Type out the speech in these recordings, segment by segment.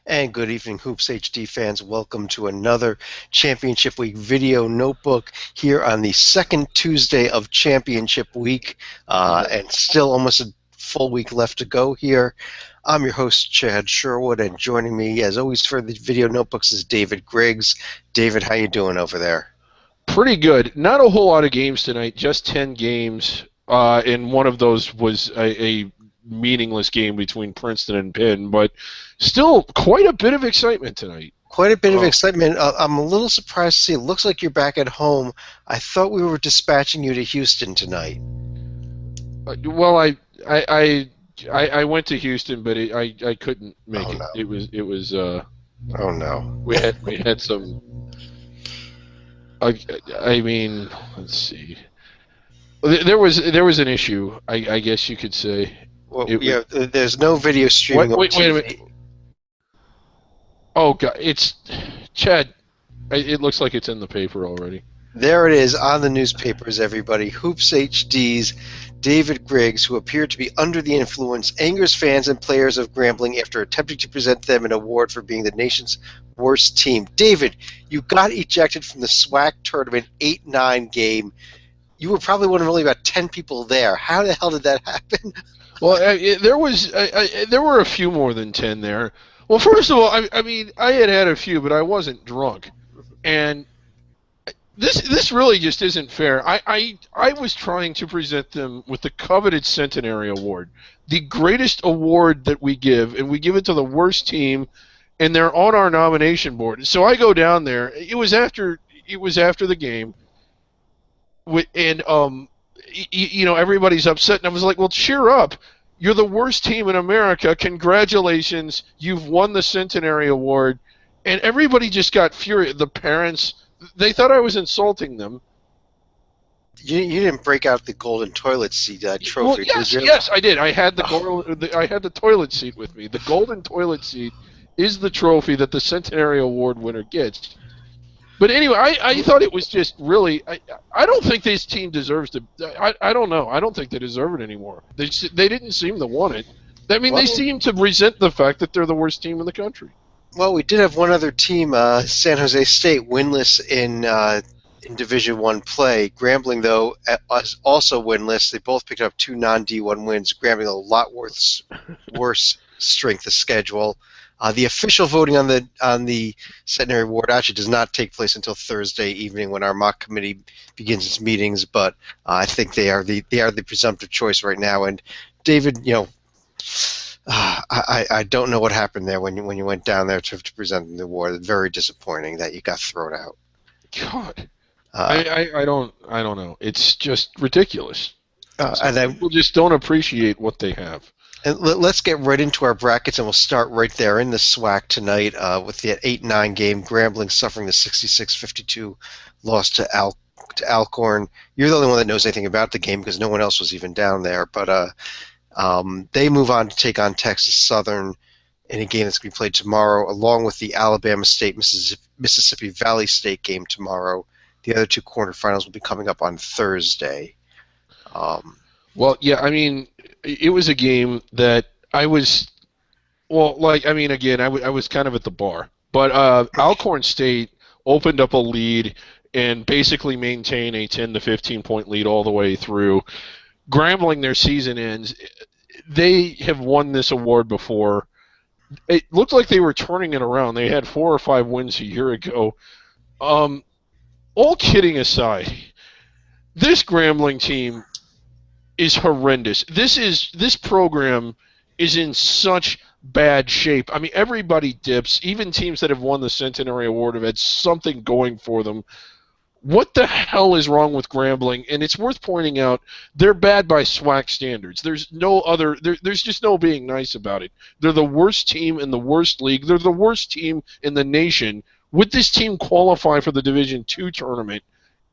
And good evening, Hoops HD fans. Welcome to another Championship Week video notebook here on the second Tuesday of Championship Week, and still almost a full week left to go here. I'm your host, Chad Sherwood, and joining me, as always, for the video notebooks is David Griggs. David, how you doing over there? Pretty good. Not a whole lot of games tonight, just 10 games, and one of those was a meaningless game between Princeton and Penn, but still quite a bit of excitement tonight. Quite a bit of Oh. excitement. I'm a little surprised to see it looks like you're back at home. I thought we were dispatching you to Houston tonight. Well, I went to Houston, but I couldn't make Oh, it. no. It was Oh, no. we had some. I mean, let's see. There was an issue, I guess you could say. Well, It was, there's no video streaming on wait a minute. TV. Oh God, it's Chad. It looks like it's in the paper already. There it is on the newspapers, everybody. Hoops HD's David Griggs, who appeared to be under the influence, angers fans and players of Grambling after attempting to present them an award for being the nation's worst team. David, you got ejected from the SWAC tournament 8-9 game. You were probably one of only about 10 people there. How the hell did that happen? Well, there were a few more than 10 there. Well, first of all, I mean, I had a few, but I wasn't drunk, and this really just isn't fair. I was trying to present them with the coveted Centenary Award, the greatest award that we give, and we give it to the worst team, and they're on our nomination board. So I go down there. It was after the game, and everybody's upset, and I was like, well, cheer up. You're the worst team in America. Congratulations. You've won the Centenary Award. And everybody just got furious. The parents, they thought I was insulting them. You didn't break out the golden toilet seat trophy, Well, did you? yes, I did. I had Oh, I had the toilet seat with me. The golden toilet seat is the trophy that the Centenary Award winner gets. But anyway, I thought it was just really. I don't think this team deserves to. I don't know. I don't think they deserve it anymore. They didn't seem to want it. I mean, they well, seem to resent the fact that they're the worst team in the country. well, we did have one other team, San Jose State, winless in Division One play. Grambling, though, was also winless. They both picked up two non-D1 wins. Grambling a lot worse strength of schedule. The official voting on the Centenary Award actually does not take place until Thursday evening when our mock committee begins its meetings. But I think they are the presumptive choice right now. And David, I don't know what happened there when you went down there to present the award. Very disappointing that you got thrown out. God, Uh, I don't know. It's just ridiculous. and then People just don't appreciate what they have. and let's get right into our brackets, and we'll start right there in the SWAC tonight with the 8-9 game. Grambling suffering the 66-52 loss to Alcorn. You're the only one that knows anything about the game because no one else was even down there. But they move on to take on Texas Southern in a game that's going to be played tomorrow, along with the Alabama State Mississippi Valley State game tomorrow. The other two quarterfinals will be coming up on Thursday. Well, yeah, I mean, it was a game that I was, well, like, I mean, again, I was kind of at the bar. But Alcorn State opened up a lead and basically maintained a 10 to 15 point lead all the way through. Grambling, their season ends. They have won this award before. It looked like they were turning it around. They had 4 or 5 wins a year ago. All kidding aside, this Grambling team is horrendous. This program is in such bad shape. I mean, everybody dips. Even teams that have won the Centenary Award have had something going for them. What the hell is wrong with Grambling? And it's worth pointing out they're bad by SWAC standards. There's no other. There's just no being nice about it. They're the worst team in the worst league. They're the worst team in the nation. Would this team qualify for the Division II tournament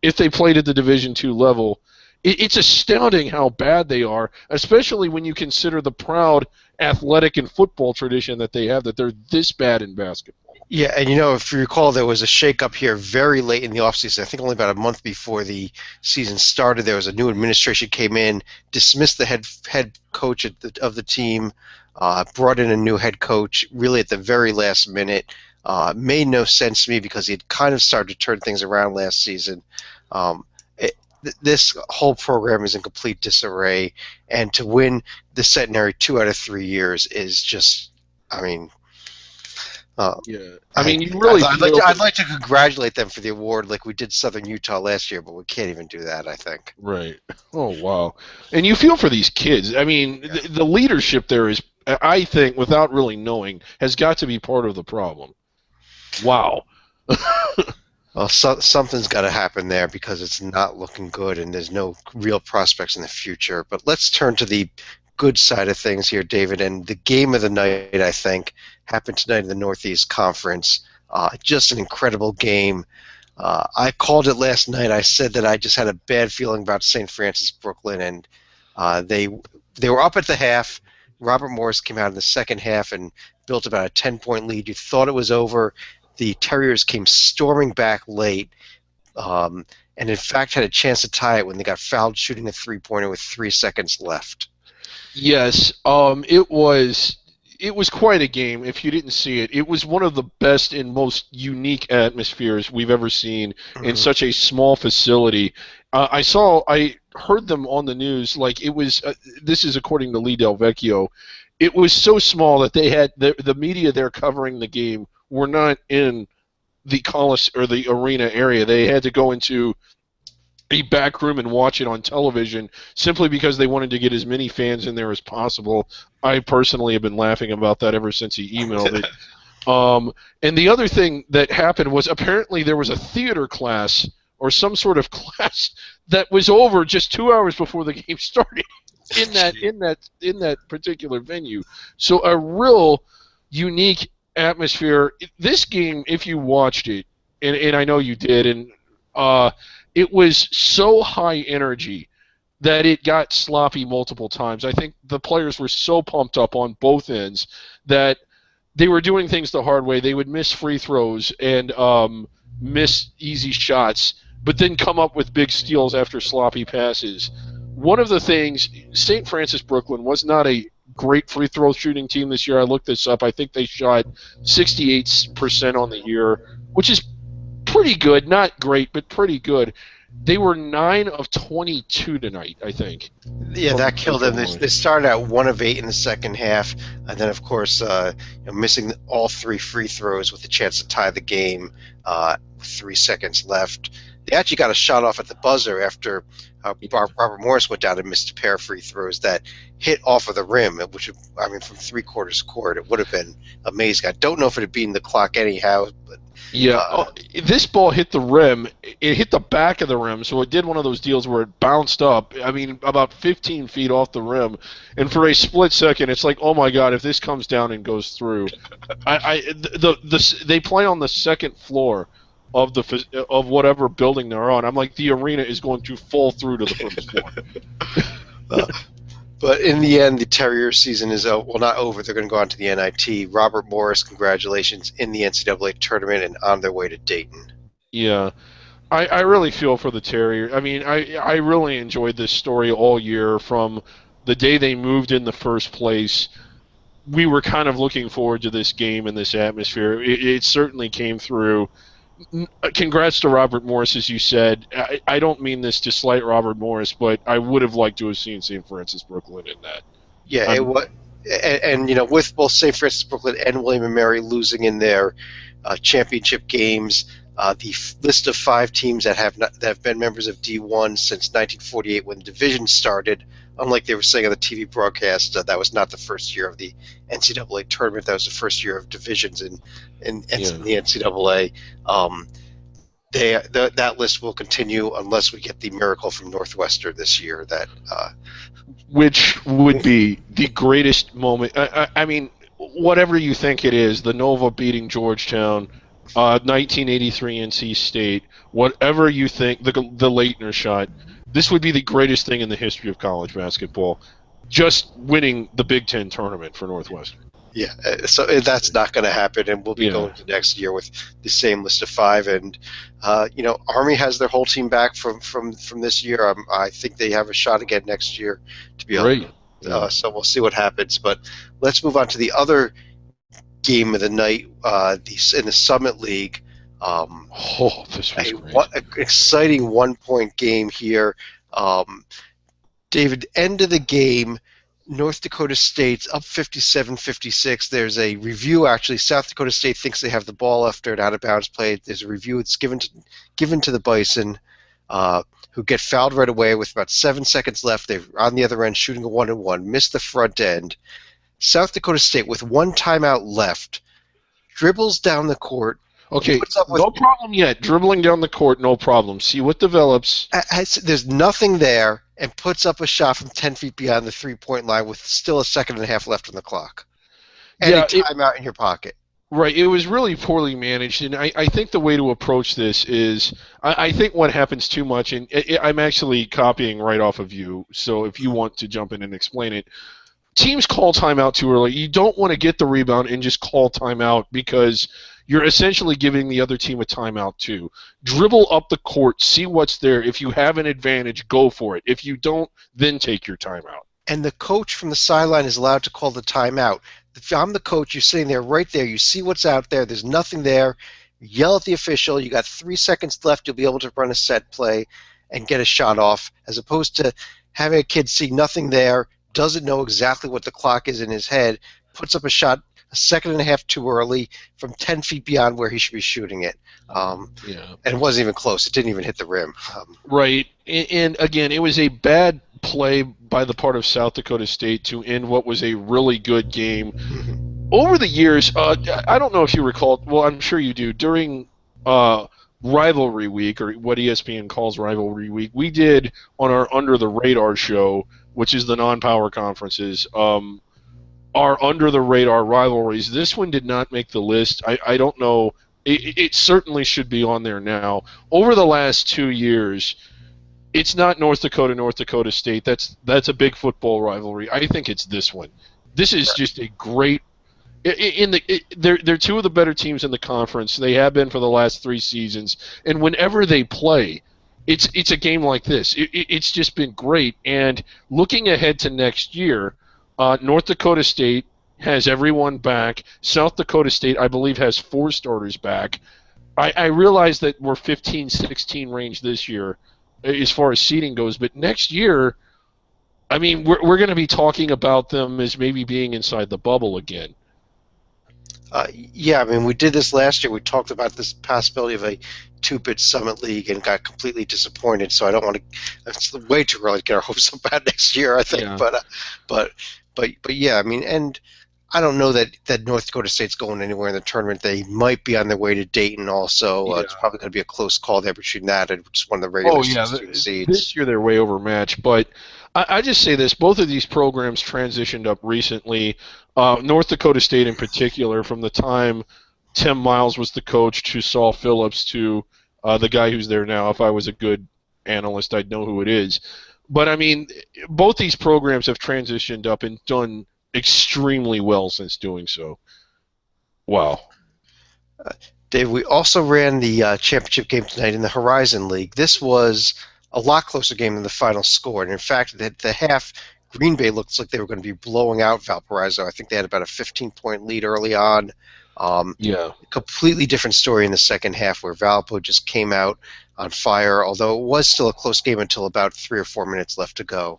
if they played at the Division II level? it's astounding how bad they are, especially when you consider the proud athletic and football tradition that they have, that they're this bad in basketball. Yeah, and if you recall, there was a shakeup here very late in the offseason. I think only about a month before the season started. There was a new administration came in, dismissed the head coach of the team, brought in a new head coach really at the very last minute. Made no sense to me because he had kind of started to turn things around last season. This whole program is in complete disarray, and to win the Centenary 2 out of 3 years is just, I mean. Yeah, I mean, you really. I'd like to congratulate them for the award, like we did Southern Utah last year, but we can't even do that. I think. Right. Oh wow. And you feel for these kids. I mean, the leadership there is, I think, without really knowing, has got to be part of the problem. Wow. Well, something's got to happen there because it's not looking good, and there's no real prospects in the future. But let's turn to the good side of things here, David. And the game of the night, I think, happened tonight in the Northeast Conference. Just an incredible game. I called it last night. I said that I just had a bad feeling about St. Francis Brooklyn, and they were up at the half. Robert Morris came out in the second half and built about a 10-point lead. You thought it was over. The Terriers came storming back late, and in fact had a chance to tie it when they got fouled shooting a three-pointer with 3 seconds left. Yes, it was quite a game. If you didn't see it, it was one of the best and most unique atmospheres we've ever seen in such a small facility. I heard them on the news. Like it was. This is according to Lee Del Vecchio. It was so small that they had the media there covering the game were not in the Coliseum or the arena area. They had to go into a back room and watch it on television simply because they wanted to get as many fans in there as possible. I personally have been laughing about that ever since he emailed it. And the other thing that happened was apparently there was a theater class or some sort of class that was over just 2 hours before the game started in that particular venue. So a real unique atmosphere. This game, if you watched it, and I know you did, and it was so high energy that it got sloppy multiple times. I think the players were so pumped up on both ends that they were doing things the hard way. They would miss free throws and miss easy shots, but then come up with big steals after sloppy passes. One of the things, St. Francis Brooklyn was not a great free throw shooting team this year. I looked this up. I think they shot 68% on the year, which is pretty good. Not great, but pretty good. They were 9 of 22 tonight, I think. Yeah, that killed them. They started out 1 of 8 in the second half, and then, of course, missing all 3 free throws with a chance to tie the game with 3 seconds left. They actually got a shot off at the buzzer after Robert Morris went down and missed a pair of free throws that hit off of the rim, which, I mean, from three-quarters court, it would have been amazing. I don't know if it had been the clock anyhow, but yeah, this ball hit the rim. It hit the back of the rim, so it did one of those deals where it bounced up. I mean, about 15 feet off the rim, and for a split second, it's like, oh my God, if this comes down and goes through. They play on the second floor of whatever building they're on. I'm like, the arena is going to fall through to the first floor. But in the end, the Terrier season is not over. They're going to go on to the NIT. Robert Morris, congratulations, in the NCAA tournament and on their way to Dayton. Yeah. I really feel for the Terrier. I mean, I really enjoyed this story all year from the day they moved in the first place. We were kind of looking forward to this game and this atmosphere. It certainly came through. Congrats to Robert Morris, as you said. I don't mean this to slight Robert Morris, but I would have liked to have seen St. Francis Brooklyn in that. Yeah, it was, and with both St. Francis Brooklyn and William & Mary losing in their championship games, the list of 5 teams that have been members of D1 since 1948 when the division started. Unlike they were saying on the TV broadcast, that was not the first year of the NCAA tournament. That was the first year of divisions in the NCAA. That list will continue unless we get the miracle from Northwestern this year. Which would be the greatest moment. I mean, whatever you think it is, the Nova beating Georgetown, 1983 NC State, whatever you think, the Leitner shot, this would be the greatest thing in the history of college basketball. Just winning the Big Ten tournament for Northwestern. Yeah, so that's not going to happen, and we'll be going to next year with the same list of 5. And Army has their whole team back from this year. I think they have a shot again next year to be great. So we'll see what happens. But let's move on to the other game of the night, in the Summit League. This was great. An exciting 1-point game here. David, end of the game. North Dakota State's up 57-56. There's a review, actually. South Dakota State thinks they have the ball after an out-of-bounds play. There's a review. It's given to the Bison, who get fouled right away with about 7 seconds left. They're on the other end shooting a 1-on-1, miss the front end. South Dakota State, with 1 timeout left, dribbles down the court. Okay, no problem yet. Dribbling down the court, no problem. See what develops. There's nothing there, and puts up a shot from 10 feet beyond the three-point line with still a second and a half left on the clock. And a timeout in your pocket. Right. It was really poorly managed, and I think the way to approach this is I think what happens too much, and I'm actually copying right off of you, so if you want to jump in and explain it, teams call timeout too early. You don't want to get the rebound and just call timeout because you're essentially giving the other team a timeout too. Dribble up the court, see what's there. If you have an advantage, go for it. If you don't, then take your timeout. And the coach from the sideline is allowed to call the timeout. If I'm the coach, you're sitting there right there. You see what's out there. There's nothing there. You yell at the official. You got 3 seconds left. You'll be able to run a set play and get a shot off, as opposed to having a kid see nothing there, doesn't know exactly what the clock is in his head, puts up a shot a second and a half too early from 10 feet beyond where he should be shooting it. And it wasn't even close. It didn't even hit the rim. Right. And again, it was a bad play by the part of South Dakota State to end what was a really good game. Over the years, I don't know if you recall, well, I'm sure you do, during Rivalry Week, or what ESPN calls Rivalry Week, we did on our Under the Radar show, which is the non-power conferences, our under-the-radar rivalries. This one did not make the list. I don't know. It certainly should be on there now. Over the last 2 years, it's not North Dakota State. That's a big football rivalry. I think it's this one. This is just a great. They're 2 of the better teams in the conference. They have been for the last 3 seasons. And whenever they play, it's a game like this. It's just been great. And looking ahead to next year, North Dakota State has everyone back. South Dakota State, I believe, has 4 starters back. I realize that we're 15-16 range this year as far as seeding goes, but next year, I mean, we're going to be talking about them as maybe being inside the bubble again. Yeah, I mean, we did this last year. We talked about this possibility of a 2-bit Summit League and got completely disappointed. So I don't want to. It's way too early to get our hopes up about next year, I think. Yeah. But yeah, I mean, and I don't know that North Dakota State's going anywhere in the tournament. They might be on their way to Dayton also. It's probably going to be a close call there between that and just one of the regular seeds. This year they're way overmatched. But I just say this. Both of these programs transitioned up recently. North Dakota State in particular, from the time Tim Miles was the coach to Saul Phillips to the guy who's there now. If I was a good analyst, I'd know who it is. But, I mean, both these programs have transitioned up and done extremely well since doing so. Wow. Dave, we also ran the championship game tonight in the Horizon League. This was a lot closer game than the final score. And, in fact, at the half, Green Bay looks like they were going to be blowing out Valparaiso. I think they had about a 15-point lead early on. Completely different story in the second half, where Valpo just came out on fire, although it was still a close game until about 3 or 4 minutes left to go.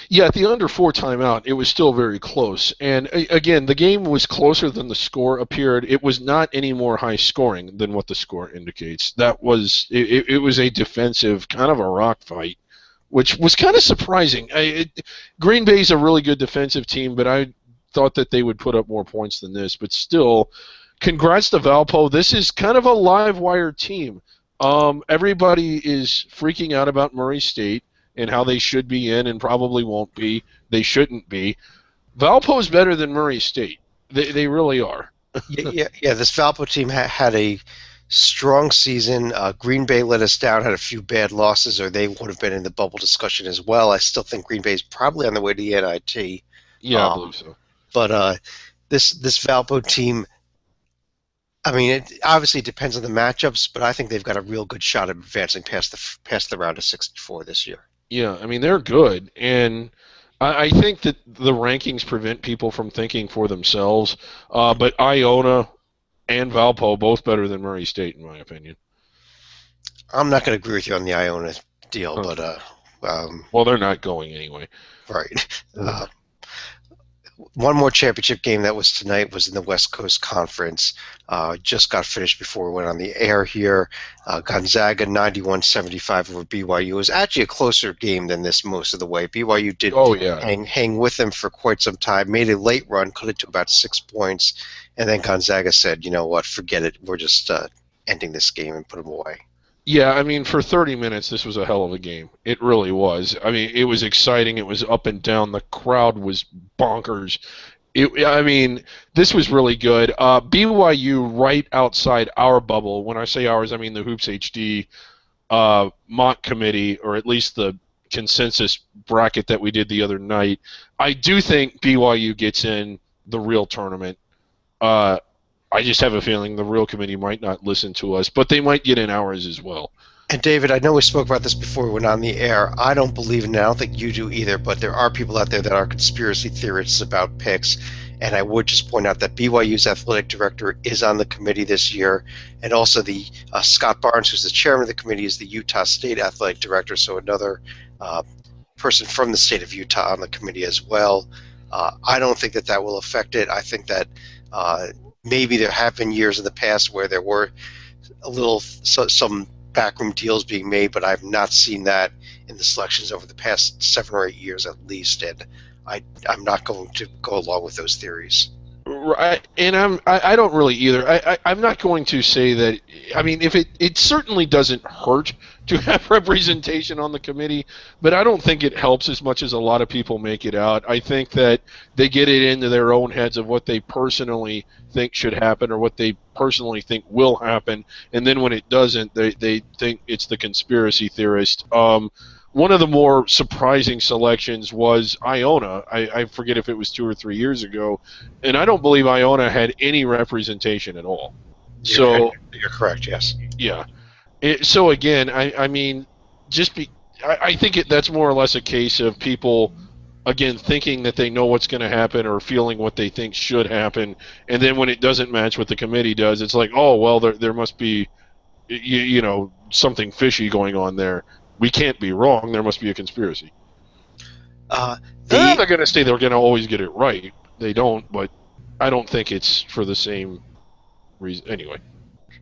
Yeah, at the under 4 timeout, it was still very close. And again, the game was closer than the score appeared. It was not any more high scoring than what the score indicates. That was it was a defensive, kind of a rock fight, which was kind of surprising. Green Bay's a really good defensive team, but I thought that they would put up more points than this. But still, congrats to Valpo. This is kind of a live wire team. Everybody is freaking out about Murray State and how they should be in and probably won't be. They shouldn't be. Valpo's better than Murray State. They really are. Yeah. This Valpo team had a strong season. Green Bay let us down, had a few bad losses, or they would have been in the bubble discussion as well. I still think Green Bay is probably on the way to the NIT. Yeah, I believe Um, so. but this Valpo team, I mean, it obviously depends on the matchups, but I think they've got a real good shot at advancing past the round of 64 this year. Yeah, I mean they're good, and I think that the rankings prevent people from thinking for themselves. But Iona and Valpo both better than Murray State, in my opinion. I'm not going to agree with you on the Iona deal, Huh. but Well, they're not going anyway. right. Ugh. One more championship game that was tonight was in the West Coast Conference. Just got finished before we went on the air here. Gonzaga 91-75 over BYU. It was actually a closer game than this most of the way. BYU did Oh yeah, hang with them for quite some time, made a late run, cut it to about 6 points, and then Gonzaga said, you know what, forget it. We're just ending this game and put them away. yeah. I mean, for 30 minutes, this was a hell of a game. It really was. I mean, it was exciting. It was up and down. The crowd was bonkers. I mean, this was really good. BYU right outside our bubble. When I say ours, I mean the Hoops HD mock committee, or at least the consensus bracket that we did the other night. I do think BYU gets in the real tournament. Uh, I just have a feeling the real committee might not listen to us, but they might get in ours as well. And David, I know we spoke about this before we went on the air. I don't believe in it. I don't think you do either, but there are people out there that are conspiracy theorists about picks. And I would just point out that BYU's athletic director is on the committee this year. And also the Scott Barnes, who's the chairman of the committee, is the Utah State athletic director. So another person from the state of Utah on the committee as well. I don't think that will affect it. I think that maybe there have been years in the past where there were some backroom deals being made, but I've not seen that in the selections over the past 7 or 8 years at least, and I'm not going to go along with those theories. Right, and I don't really either. I'm not going to say that. I mean, if it certainly doesn't hurt to have representation on the committee, but I don't think it helps as much as a lot of people make it out. I think that they get it into their own heads of what they personally think should happen or what they personally think will happen, and then when it doesn't, they think it's the conspiracy theorist. One of the more surprising selections was Iona. I forget if it was 2 or 3 years ago, and I don't believe Iona had any representation at all. You're correct, yes. Yeah. So again, I mean, I think that's more or less a case of people, again, thinking that they know what's going to happen or feeling what they think should happen, and then when it doesn't match what the committee does, it's like, oh well, there must be, something fishy going on there. We can't be wrong. There must be a conspiracy. They're going to say they're going to always get it right. They don't, but I don't think it's for the same reason. Anyway.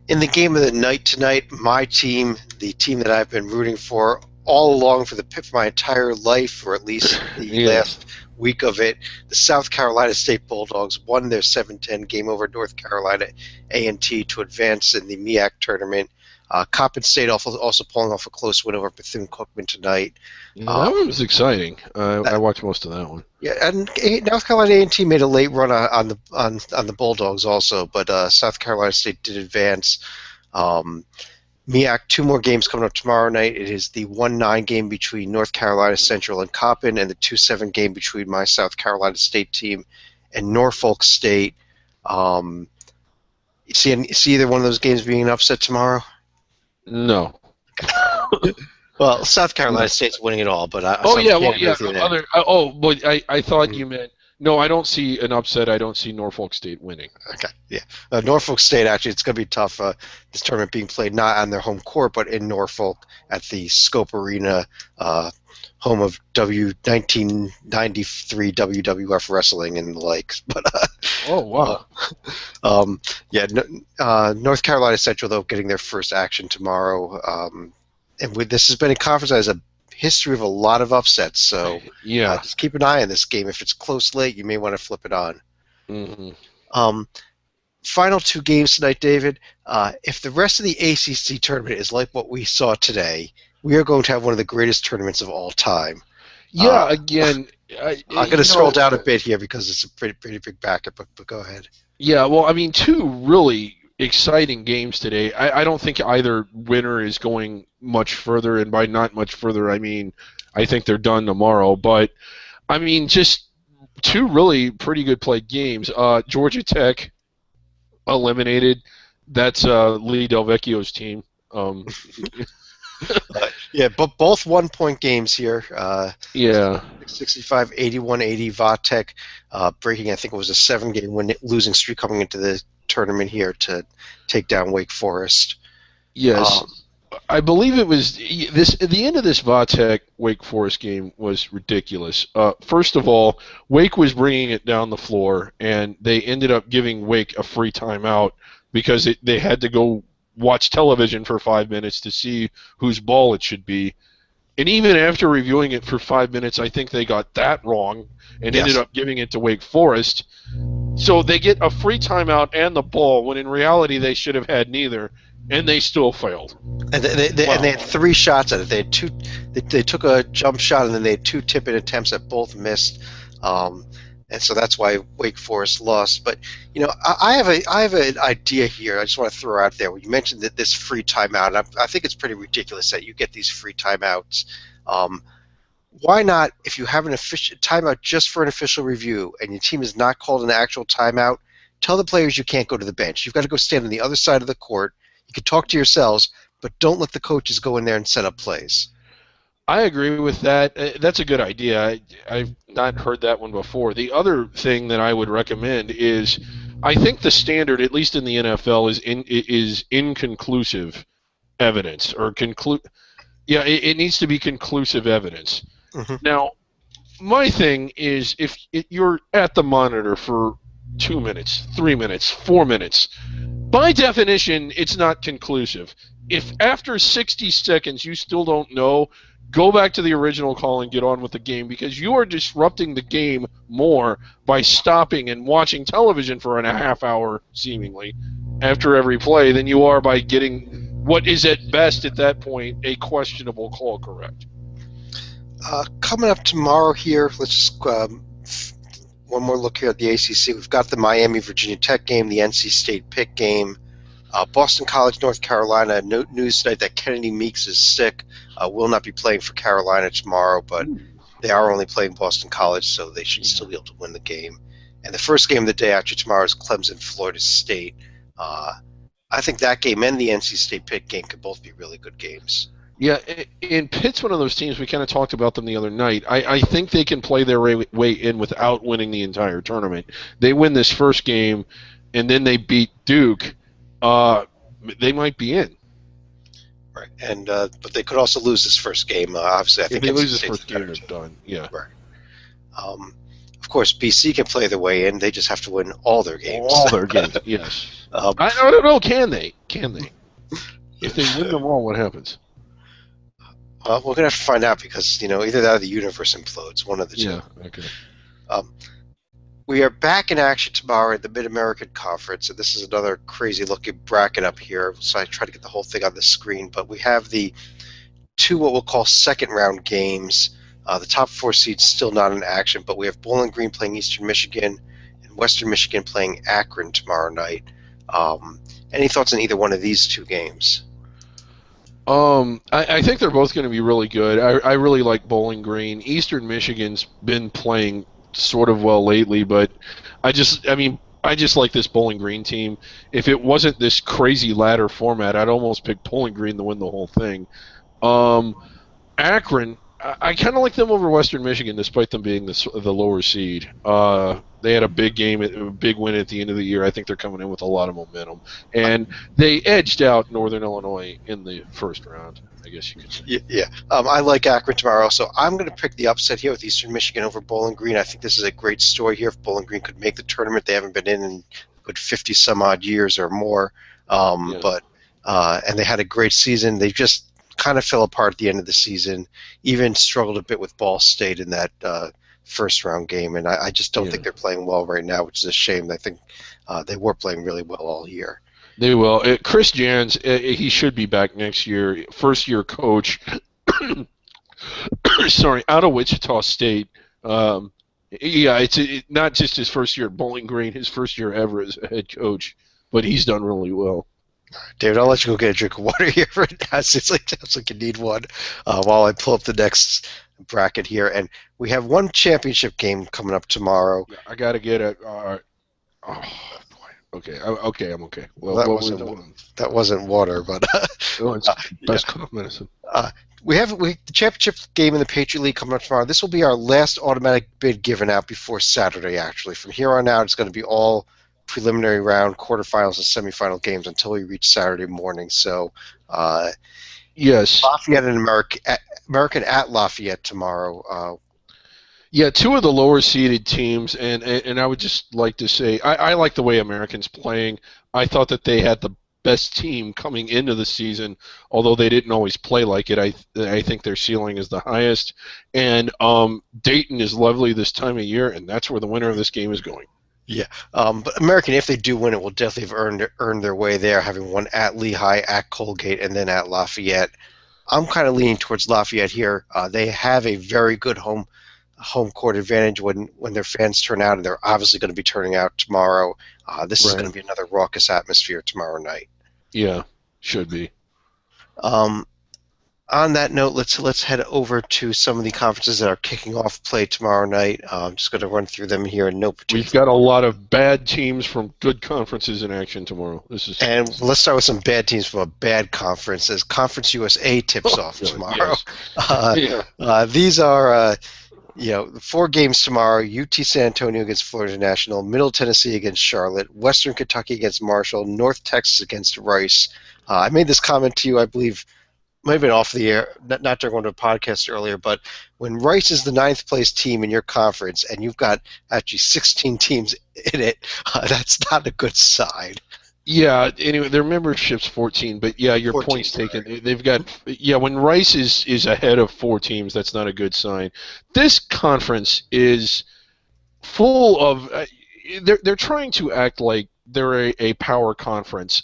In the game of the night tonight, my team, the team that I've been rooting for all along for my entire life, or at least the last week of it, the South Carolina State Bulldogs won their 7-10 game over North Carolina A&T to advance in the MEAC tournament. Coppin State also pulling off a close win over Bethune-Cookman tonight. Yeah, that one was exciting. I watched most of that one. Yeah, and North Carolina A&T made a late run on the Bulldogs also, but South Carolina State did advance. MEAC, 2 more games coming up tomorrow night. It is the 1-9 game between North Carolina Central and Coppin, and the 2-7 game between my South Carolina State team and Norfolk State. See either one of those games being an upset tomorrow? No. Well, South Carolina State's winning it all, but but I thought you meant no. I don't see an upset. I don't see Norfolk State winning. Okay, yeah. Norfolk State, actually, it's going to be tough. This tournament being played not on their home court, but in Norfolk at the Scope Arena, home of 1993 WWF wrestling and the like. But oh wow. North Carolina Central though getting their first action tomorrow. And this has been a conference that has a history of a lot of upsets, so just keep an eye on this game. If it's close late, you may want to flip it on. Mm-hmm. Final 2 games tonight, David. If the rest of the ACC tournament is like what we saw today, we are going to have one of the greatest tournaments of all time. Yeah, again, I'm going to scroll down a bit here because it's a pretty big bracket, but go ahead. Yeah, well, I mean, two really exciting games today. I don't think either winner is going much further, and by not much further, I mean I think they're done tomorrow. But I mean, just two really pretty good played games. Georgia Tech eliminated. That's Lee Delvecchio's team. Um, Yeah, but both 1 point games here. yeah. 65, 81-80 Vatek, breaking, I think it was a 7-game losing streak coming into the tournament here to take down Wake Forest. Yes. I believe it was this. At the end of this Vatek Wake Forest game was ridiculous. First of all, Wake was bringing it down the floor, and they ended up giving Wake a free timeout because they had to go watch television for 5 minutes to see whose ball it should be. And even after reviewing it for 5 minutes, I think they got that wrong and ended up giving it to Wake Forest. So they get a free timeout and the ball when in reality they should have had neither. And they still failed. And they had 3 shots at it. They had two. They took a jump shot, and then they had 2 tip-in attempts that both missed, and so that's why Wake Forest lost. But I have an idea here. I just want to throw out there. You mentioned that this free timeout. And I think it's pretty ridiculous that you get these free timeouts. Why not, if you have an official timeout just for an official review, and your team has not called an actual timeout, tell the players you can't go to the bench. You've got to go stand on the other side of the court. You can talk to yourselves, but don't let the coaches go in there and set up plays. I agree with that. That's a good idea. I've not heard that one before. The other thing that I would recommend is, I think the standard, at least in the NFL, is inconclusive evidence or Yeah, it needs to be conclusive evidence. Mm-hmm. Now, my thing is, if you're at the monitor for 2 minutes, 3 minutes, 4 minutes, by definition, it's not conclusive. If after 60 seconds you still don't know, go back to the original call and get on with the game, because you are disrupting the game more by stopping and watching television for a half hour, seemingly, after every play than you are by getting what is at best at that point a questionable call correct. Coming up tomorrow here, let's just one more look here at the ACC. We've got the Miami-Virginia Tech game, the NC State Pitt game, Boston College, North Carolina. News tonight that Kennedy Meeks is sick, will not be playing for Carolina tomorrow, but they are only playing Boston College, so they should still be able to win the game. And the first game of the day after tomorrow is Clemson-Florida State. I think that game and the NC State Pitt game could both be really good games. Yeah, and Pitt's one of those teams, we kind of talked about them the other night. I think they can play their way in without winning the entire tournament. They win this first game, and then they beat Duke. They might be in. Right, and but they could also lose this first game. Obviously, I think if they lose this first game, they're done. Yeah. Right. Of course, BC can play their way in. They just have to win all their games. All their games, yes. I don't know. Can they? If they win them all, what happens? We're going to have to find out, because either that or the universe implodes, one of the two. Yeah, okay. We are back in action tomorrow at the Mid-American Conference, and this is another crazy-looking bracket up here, so I try to get the whole thing on the screen. But we have the 2 what we'll call second-round games. The top 4 seeds still not in action, but we have Bowling Green playing Eastern Michigan and Western Michigan playing Akron tomorrow night. Any thoughts on either one of these 2 games? I think they're both going to be really good. I really like Bowling Green. Eastern Michigan's been playing sort of well lately, but I just like this Bowling Green team. If it wasn't this crazy ladder format, I'd almost pick Bowling Green to win the whole thing. Akron, I kind of like them over Western Michigan, despite them being the lower seed. They had a big game, a big win at the end of the year. I think they're coming in with a lot of momentum, and they edged out Northern Illinois in the first round, I guess you could say. Yeah. I like Akron tomorrow, so I'm going to pick the upset here with Eastern Michigan over Bowling Green. I think this is a great story here. If Bowling Green could make the tournament, they haven't been in good 50 some odd years or more, but and they had a great season. They just kind of fell apart at the end of the season, even struggled a bit with Ball State in that first round game, and I just don't think they're playing well right now, which is a shame. I think they were playing really well all year. They will. Chris Jans, he should be back next year. First year coach, sorry, out of Wichita State. Yeah, it's not just his first year at Bowling Green, his first year ever as a head coach, but he's done really well. David, I'll let you go get a drink of water here right now. It sounds like you need one while I pull up the next bracket here. And we have one championship game coming up tomorrow. Yeah, I got to get it. Oh, boy. Okay, okay, I'm okay. Well, that wasn't water, but it's best cough medicine. We have the championship game in the Patriot League coming up tomorrow. This will be our last automatic bid given out before Saturday, actually. From here on out, it's going to be all preliminary round, quarterfinals, and semifinal games until we reach Saturday morning. So, yes, Lafayette and American at Lafayette tomorrow. Yeah, two of the lower seeded teams, and I would just like to say I like the way American's playing. I thought that they had the best team coming into the season, although they didn't always play like it. I think their ceiling is the highest, and Dayton is lovely this time of year, and that's where the winner of this game is going. Yeah, but American, if they do win it, will definitely have earned their way there, having won at Lehigh, at Colgate, and then at Lafayette. I'm kind of leaning towards Lafayette here. They have a very good home court advantage when their fans turn out, and they're obviously going to be turning out tomorrow. This is going to be another raucous atmosphere tomorrow night. Yeah, should be. On that note, let's head over to some of the conferences that are kicking off play tomorrow night. I'm just going to run through them here in no particular. We've got a lot of bad teams from good conferences in action tomorrow. And let's start with some bad teams from a bad conference. As Conference USA tips off tomorrow. Yes. These are. The 4 games tomorrow: UT San Antonio against Florida National, Middle Tennessee against Charlotte, Western Kentucky against Marshall, North Texas against Rice. I made this comment to you, I believe, might have been off the air, not during one of the podcasts earlier, but when Rice is the 9th place team in your conference and you've got actually 16 teams in it, that's not a good sign. Yeah, anyway, their membership's 14, but yeah, your 14, point's taken. Right. They've got when Rice is ahead of 4 teams, that's not a good sign. This conference is full of they're trying to act like they're a power conference.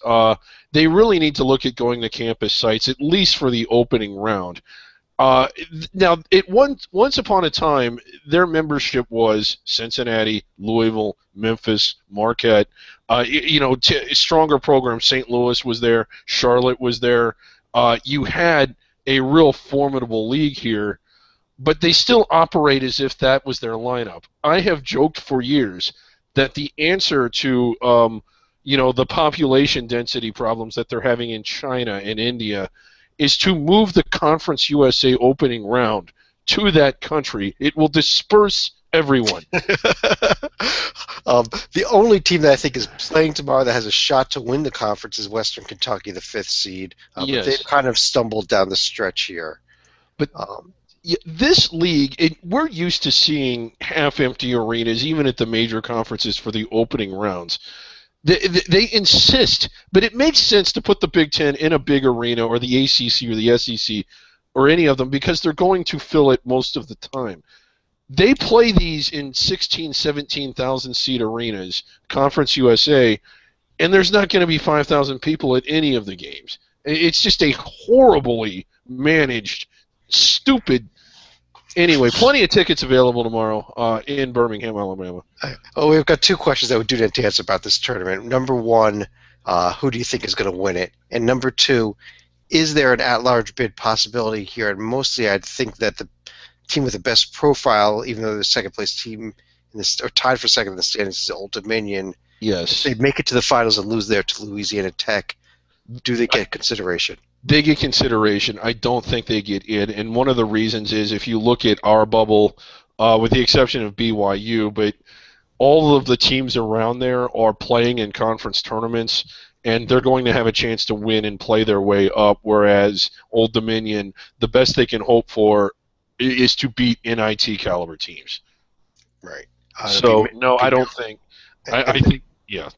They really need to look at going to campus sites at least for the opening round. Now, once upon a time, their membership was Cincinnati, Louisville, Memphis, Marquette. Stronger programs. St. Louis was there. Charlotte was there. You had a real formidable league here, but they still operate as if that was their lineup. I have joked for years that the answer to the population density problems that they're having in China and India is to move the Conference USA opening round to that country. It will disperse everyone. The only team that I think is playing tomorrow that has a shot to win the conference is Western Kentucky, the 5th seed. Yes. But they've kind of stumbled down the stretch here. But this league, we're used to seeing half-empty arenas, even at the major conferences for the opening rounds. They insist, but it makes sense to put the Big Ten in a big arena, or the ACC or the SEC or any of them, because they're going to fill it most of the time. They play these in 16, 17,000 seat arenas, Conference USA, and there's not going to be 5,000 people at any of the games. It's just a horribly managed, stupid. Anyway, plenty of tickets available tomorrow in Birmingham, Alabama. We've got 2 questions that we do need to answer about this tournament. Number 1, who do you think is going to win it? And number 2, is there an at-large bid possibility here? And mostly I'd think that the team with the best profile, even though they're the second-place team, or tied for second in the standings, is Old Dominion. Yes. If they make it to the finals and lose there to Louisiana Tech, do they get consideration? They get consideration. I don't think they get in, and one of the reasons is if you look at our bubble, with the exception of BYU, but all of the teams around there are playing in conference tournaments, and they're going to have a chance to win and play their way up, whereas Old Dominion, the best they can hope for is to beat NIT caliber teams. Right. I don't think. I think, yeah.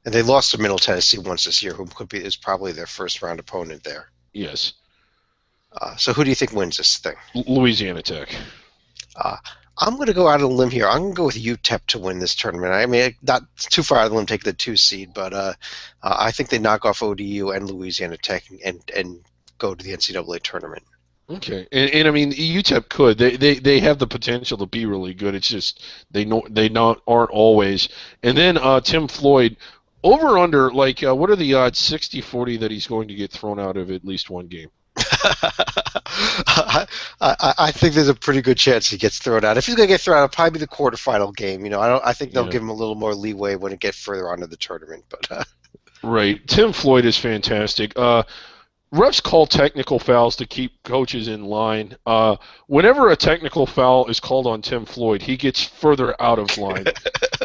And they lost to Middle Tennessee once this year, who is probably their first-round opponent there. Yes. So who do you think wins this thing? Louisiana Tech. I'm going to go out on a limb here. I'm going to go with UTEP to win this tournament. I mean, not too far out of the limb, take the 2 seed, but I think they knock off ODU and Louisiana Tech and go to the NCAA tournament. Okay, and I mean UTEP could they have the potential to be really good. It's just they not aren't always. And then Tim Floyd, over under like what are the odds 60-40 that he's going to get thrown out of at least one game? I think there's a pretty good chance he gets thrown out. If he's going to get thrown out, it'll probably be the quarterfinal game. I think they'll Yeah. give him a little more leeway when it gets further onto the tournament. But Right. Tim Floyd is fantastic. Refs call technical fouls to keep coaches in line. Whenever a technical foul is called on Tim Floyd, he gets further out of line.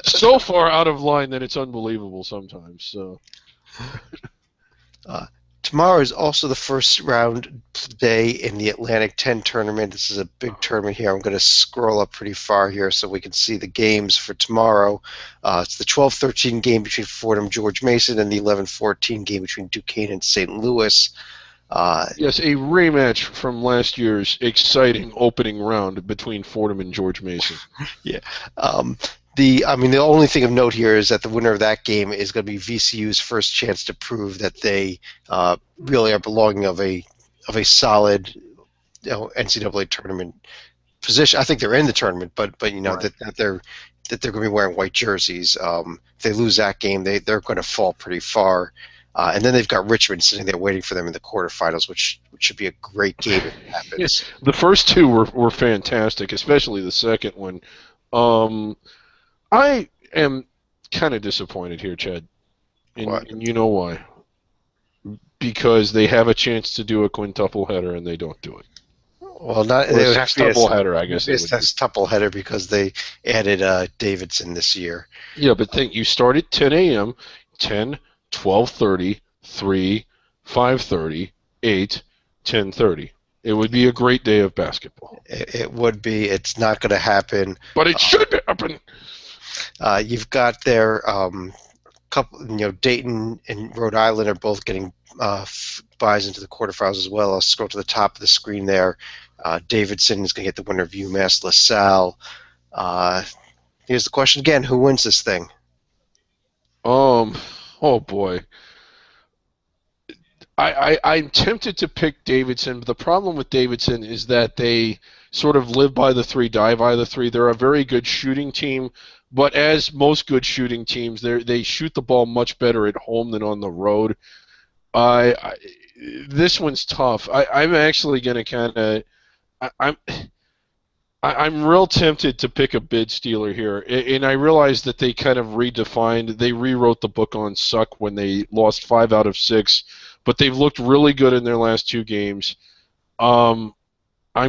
So far out of line that it's unbelievable sometimes. So. Tomorrow is also the first round day in the Atlantic 10 tournament. This is a big tournament here. I'm going to scroll up pretty far here so we can see the games for tomorrow. It's the 12-13 game between Fordham George Mason and the 11-14 game between Duquesne and St. Louis. Yes, a rematch from last year's exciting opening round between Fordham and George Mason. Yeah. The only thing of note here is that the winner of that game is going to be VCU's first chance to prove that they really are belonging of a solid NCAA tournament position. I think they're in the tournament, but Right. that they're going to be wearing white jerseys. If they lose that game, they're going to fall pretty far. And then they've got Richmond sitting there waiting for them in the quarterfinals, which should be a great game if it happens. Yes, the first two were fantastic, especially the second one. I am kind of disappointed here, Chad. And you know why? Because they have a chance to do a quintuple header and they don't do it. Well, not Or they a would have to be sextuple header, I guess. It's a sextuple header because they added Davidson this year. Yeah, but think you start at 10 a.m., 10, 12:30, 3, 5:30, 8, 10:30. It would be a great day of basketball. It would be. It's not going to happen. But it should happen. You've got their couple. Dayton and Rhode Island are both getting buys into the quarterfinals as well. I'll scroll to the top of the screen there. Davidson is going to get the winner of UMass LaSalle. Here's the question again: who wins this thing? Oh boy. I'm tempted to pick Davidson, but the problem with Davidson is that they sort of live by the three, die by the three. They're a very good shooting team, but as most good shooting teams, they shoot the ball much better at home than on the road. This one's tough. I'm actually going to kind of I'm real tempted to pick a bid stealer here, and I realize that they kind of they rewrote the book on Suck when they lost 5 out of 6, but they've looked really good in their last 2 games. I'm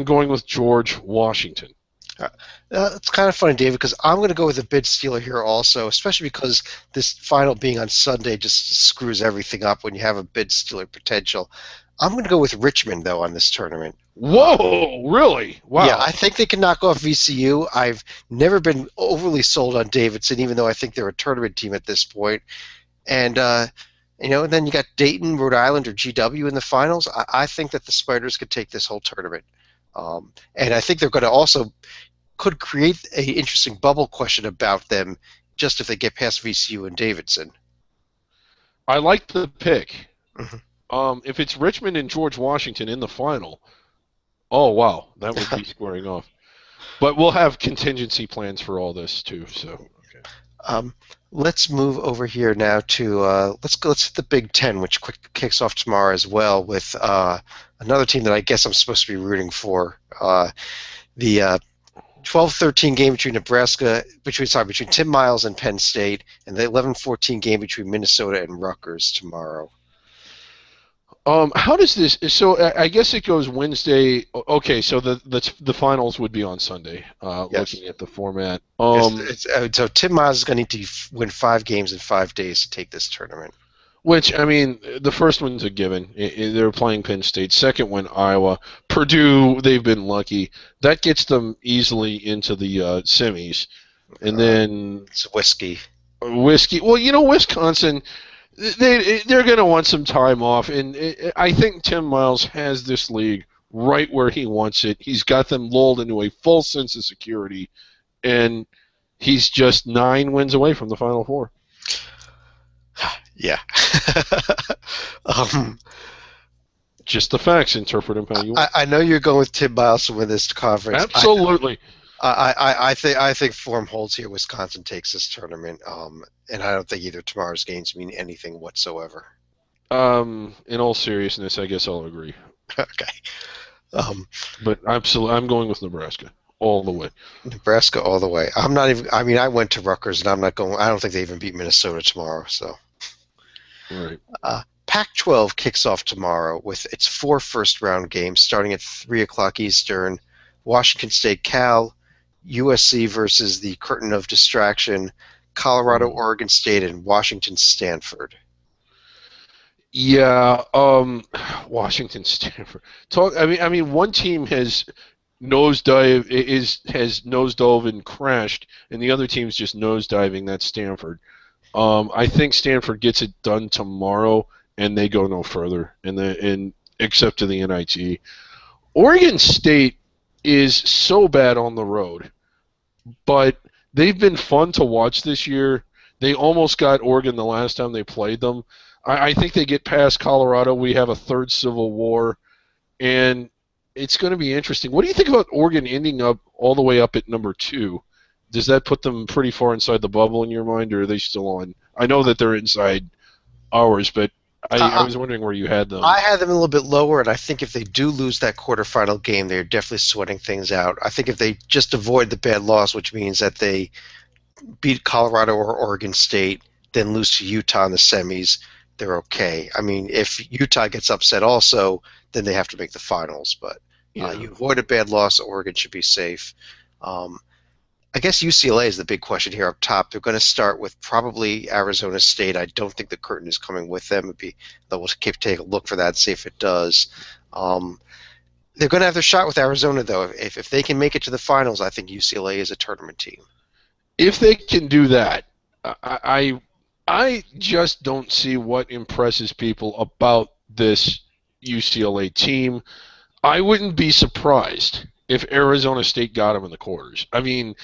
going with George Washington. It's kind of funny, David, because I'm going to go with a bid stealer here also, especially because this final being on Sunday just screws everything up when you have a bid stealer potential. I'm going to go with Richmond, though, on this tournament. Whoa, really? Wow. Yeah, I think they can knock off VCU. I've never been overly sold on Davidson, even though I think they're a tournament team at this point. And, then you got Dayton, Rhode Island, or GW in the finals. I think that the Spiders could take this whole tournament. And I think they're going to could create an interesting bubble question about them just if they get past VCU and Davidson. I like the pick. Mm-hmm. If it's Richmond and George Washington in the final, oh wow, that would be squaring off. But we'll have contingency plans for all this too. So okay. Let's move over here now to let's hit the Big Ten, which kicks off tomorrow as well with another team that I guess I'm supposed to be rooting for. The 12-13 game between between Tim Miles and Penn State, and the 11-14 game between Minnesota and Rutgers tomorrow. How does this? So I guess it goes Wednesday. Okay, so the finals would be on Sunday. Yes. Looking at the format. So Tim Miles is going to need to win 5 games in 5 days to take this tournament. Which, I mean, the first one's a given. They're playing Penn State. Second one, Iowa. Purdue, they've been lucky. That gets them easily into the semis. And then... It's whiskey. Well, Wisconsin, they're going to want some time off. And I think Tim Miles has this league right where he wants it. He's got them lulled into a full sense of security. And he's just 9 wins away from the Final Four. Yeah. Just the facts. Interpret them how you want. I know you're going with Tim Miles to win this conference. Absolutely. I think form holds here. Wisconsin takes this tournament, and I don't think either tomorrow's games mean anything whatsoever. In all seriousness, I guess I'll agree. Okay. But absolutely, I'm going with Nebraska all the way. Nebraska all the way. I'm not even. I mean, I went to Rutgers, and I'm not going. I don't think they even beat Minnesota tomorrow. So. Right. Pac-12 kicks off tomorrow with its 4 first-round games starting at 3 o'clock Eastern. Washington State Cal, USC versus the Curtain of Distraction, Colorado Oregon State, and Washington Stanford. Yeah, Washington Stanford. I mean, one team has nosedived and crashed, and the other team's just nosediving. That's Stanford. I think Stanford gets it done tomorrow, and they go no further, and except to the NIT. Oregon State is so bad on the road, but they've been fun to watch this year. They almost got Oregon the last time they played them. I think they get past Colorado. We have a third Civil War, and it's going to be interesting. What do you think about Oregon ending up all the way up at number 2? Does that put them pretty far inside the bubble in your mind, or are they still on? I know that they're inside ours, but I was wondering where you had them. I had them a little bit lower, and I think if they do lose that quarterfinal game, they're definitely sweating things out. I think if they just avoid the bad loss, which means that they beat Colorado or Oregon State, then lose to Utah in the semis, they're okay. I mean, if Utah gets upset also, then they have to make the finals. But you avoid a bad loss, Oregon should be safe. I guess UCLA is the big question here up top. They're going to start with probably Arizona State. I don't think the curtain is coming with them. We'll take a look for that and see if it does. They're going to have their shot with Arizona, though. If they can make it to the finals, I think UCLA is a tournament team. If they can do that, I just don't see what impresses people about this UCLA team. I wouldn't be surprised if Arizona State got them in the quarters. I mean,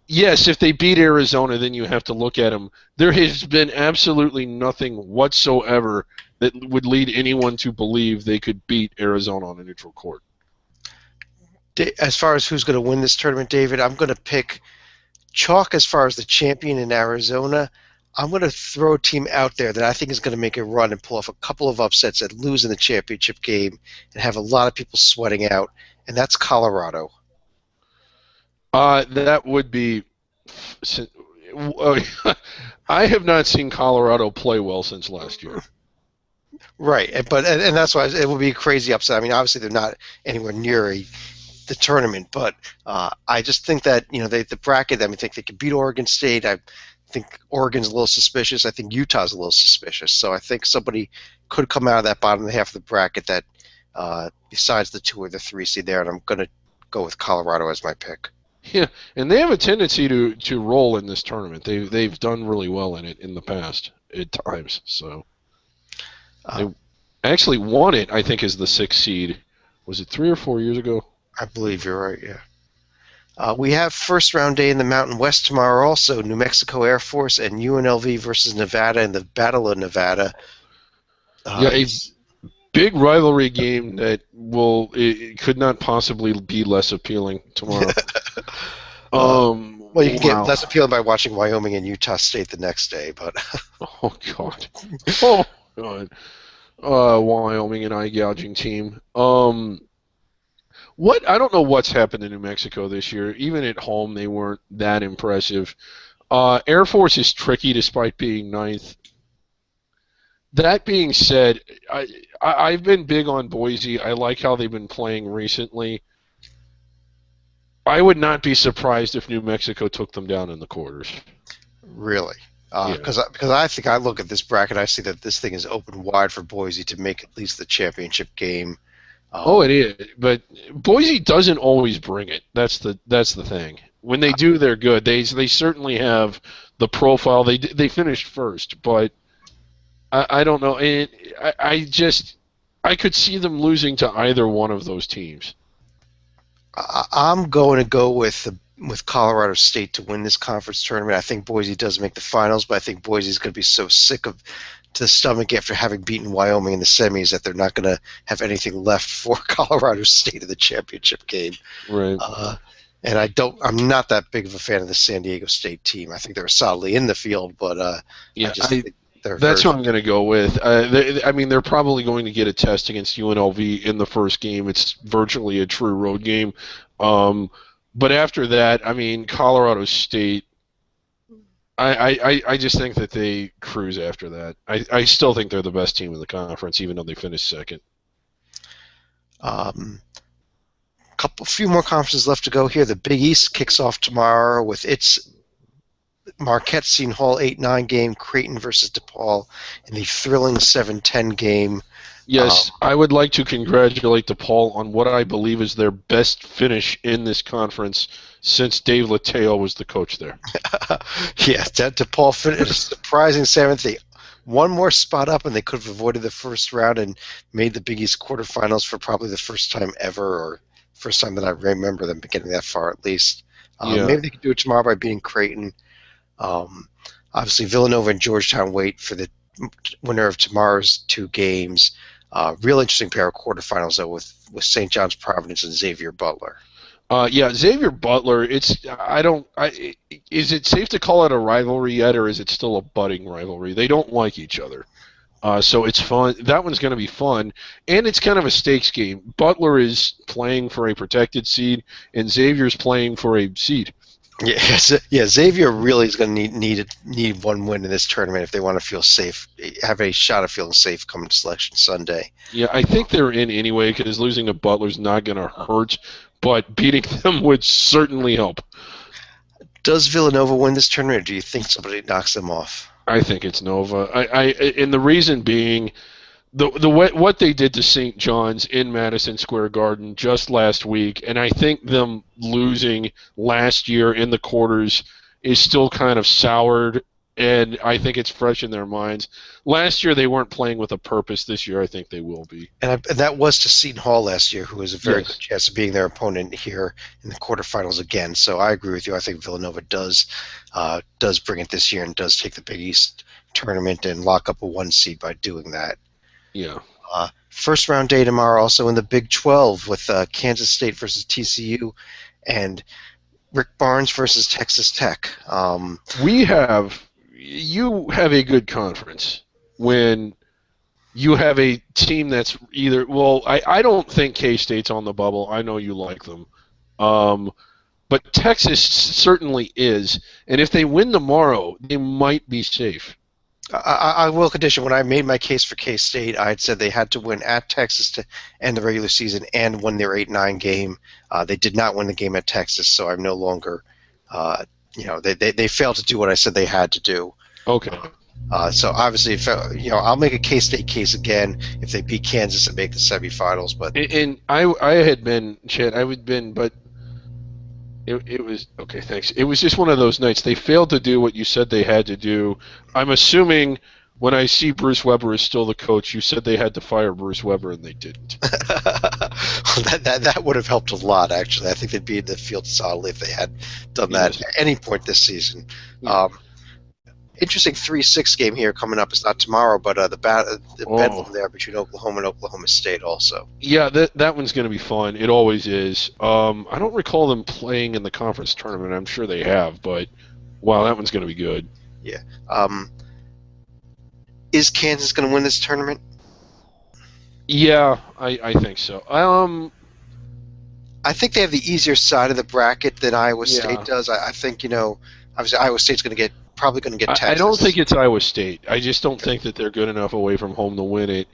yes, if they beat Arizona, then you have to look at them. There has been absolutely nothing whatsoever that would lead anyone to believe they could beat Arizona on a neutral court. As far as who's going to win this tournament, David, I'm going to pick chalk as far as the champion in Arizona. I'm going to throw a team out there that I think is going to make a run and pull off a couple of upsets and lose in the championship game and have a lot of people sweating out, and that's Colorado. That would be. I have not seen Colorado play well since last year. Right, and that's why it will be a crazy upset. I mean, obviously they're not anywhere near the tournament, but I just think that the bracket. I think they could beat Oregon State. I think Oregon's a little suspicious. I think Utah's a little suspicious. So I think somebody could come out of that bottom half of the bracket that besides the 2 or the 3 seed there, and I'm going to go with Colorado as my pick. Yeah, and they have a tendency to roll in this tournament. They've done really well in it in the past at times. So they actually won it, I think, as the 6th seed. Was it 3 or 4 years ago? I believe you're right, yeah. We have first round day in the Mountain West tomorrow also. New Mexico Air Force and UNLV versus Nevada in the Battle of Nevada. A big rivalry game that it could not possibly be less appealing tomorrow. Well, you can get less appealing by watching Wyoming and Utah State the next day, but oh God, oh God, Wyoming an eye-gouging team. I don't know what's happened in New Mexico this year. Even at home, they weren't that impressive. Air Force is tricky despite being 9th. That being said, I've been big on Boise. I like how they've been playing recently. I would not be surprised if New Mexico took them down in the quarters. Really? Because I think I look at this bracket, I see that this thing is open wide for Boise to make at least the championship game. It is, but Boise doesn't always bring it. That's the thing. When they do, they're good. They certainly have the profile. They finished first, but I don't know. And I could see them losing to either one of those teams. I'm going to go with Colorado State to win this conference tournament. I think Boise does make the finals, but I think Boise is going to be so sick of to the stomach after having beaten Wyoming in the semis that they're not going to have anything left for Colorado State in the championship game. Right. And I'm not that big of a fan of the San Diego State team. I think they're solidly in the field, but I think that's what I'm going to go with. They're probably going to get a test against UNLV in the first game. It's virtually a true road game. But after that, Colorado State, I just think that they cruise after that. I still think they're the best team in the conference, even though they finished second. A few more conferences left to go here. The Big East kicks off tomorrow with its Marquette Seton Hall 8-9 game, Creighton versus DePaul, in the thrilling 7-10 game. Yes, I would like to congratulate DePaul on what I believe is their best finish in this conference since Dave Lateo was the coach there. Yeah, DePaul finished a surprising 7th. They one more spot up, and they could have avoided the first round and made the Big East quarterfinals for probably the first time ever, or first time that I remember them getting that far at least. Maybe they could do it tomorrow by beating Creighton. Obviously, Villanova and Georgetown wait for the winner of tomorrow's two games. Real interesting pair of quarterfinals, though, with St. John's Providence and Xavier Butler. Xavier Butler. Is it safe to call it a rivalry yet, or is it still a budding rivalry? They don't like each other. So it's fun. That one's going to be fun, and it's kind of a stakes game. Butler is playing for a protected seed, and Xavier's playing for a seed. Yeah. Xavier really is going to need one win in this tournament if they want to feel safe, have a shot of feeling safe coming to Selection Sunday. Yeah, I think they're in anyway because losing to Butler's not going to hurt, but beating them would certainly help. Does Villanova win this tournament, or do you think somebody knocks them off? I think it's Nova. And the reason being, what they did to St. John's in Madison Square Garden just last week, and I think them losing last year in the quarters is still kind of soured, and I think it's fresh in their minds. Last year they weren't playing with a purpose. This year I think they will be. And that was to Seton Hall last year, who was a very good chance of being their opponent here in the quarterfinals again. So I agree with you. I think Villanova does bring it this year and does take the Big East tournament and lock up a 1 seed by doing that. Yeah. First round day tomorrow, also in the Big 12 with Kansas State versus TCU and Rick Barnes versus Texas Tech. You have a good conference when you have a team that's either – well, I don't think K-State's on the bubble. I know you like them. But Texas certainly is. And if they win tomorrow, they might be safe. I will condition, when I made my case for K-State, I had said they had to win at Texas to end the regular season and win their 8-9 game. They did not win the game at Texas, so I'm no longer they failed to do what I said they had to do. Okay. So obviously, I'll make a K-State case again if they beat Kansas and make the semifinals. But I had been, Chad, but it was okay. Thanks. It was just one of those nights. They failed to do what you said they had to do. I'm assuming when I see Bruce Weber is still the coach, you said they had to fire Bruce Weber, and they didn't. that would have helped a lot, actually. I think they'd be in the field solidly if they had done that at any point this season. Yeah. Interesting 3-6 game here coming up. It's not tomorrow, but the battle there between Oklahoma and Oklahoma State also. Yeah, that one's going to be fun. It always is. I don't recall them playing in the conference tournament. I'm sure they have, but wow, that one's going to be good. Yeah. Is Kansas going to win this tournament? Yeah, I think so. I think they have the easier side of the bracket than Iowa State does. I think, obviously Iowa State's probably going to get Texas. I don't think it's Iowa State. I just don't think that they're good enough away from home to win it.